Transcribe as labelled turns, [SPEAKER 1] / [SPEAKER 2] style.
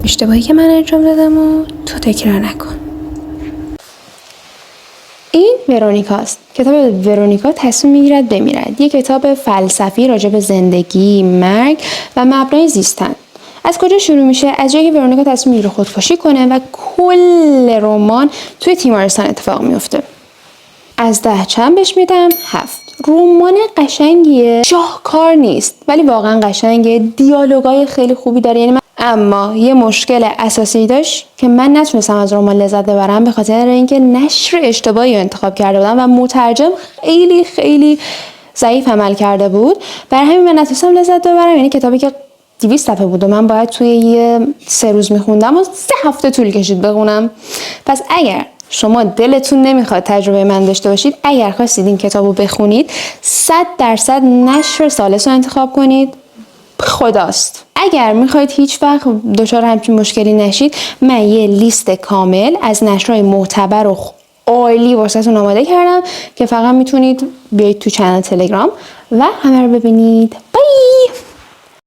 [SPEAKER 1] اشتباهی که من انجام دادم و تو تکرار نکن. این ورونیکاست. کتاب ورونیکا تصمیم میگیرد بمیرد. یک کتاب فلسفی راجع به زندگی، مرگ و مبنای زیستن. از کجا شروع میشه؟ از جایی که ورونیکا تصمیم میگیره خودکشی کنه و کل رمان توی تیمارستان اتفاق میفته. از 10 چند بهش میدم؟ 7. رمان قشنگیه، شاهکار نیست ولی واقعا قشنگه، دیالوگای خیلی خوبی داره. یعنی اما یه مشکل اساسی داشت که من نتونستم از رمان لذت ببرم به خاطر اینکه نشر اشتباهی انتخاب کرده بودم و مترجم خیلی ضعیف عمل کرده بود. برای همین من نتونستم لذت ببرم. یعنی کتابی که 200 صفحه بود و من باید توی یه 3 روز میخوندم و 3 هفته طول کشید بخونم. پس اگر شما دلتون نمیخواد تجربه من داشته باشید، اگر خواستید این کتابو بخونید 100% نشر ثالث رو انتخاب کنید. خداست. اگر میخواید هیچ وقت دچار همچین مشکلی نشید، من یه لیست کامل از نشرهای معتبر و عالی واسهتون آماده کردم که فقط میتونید بیاید تو چنل تلگرام و همه رو ببینید.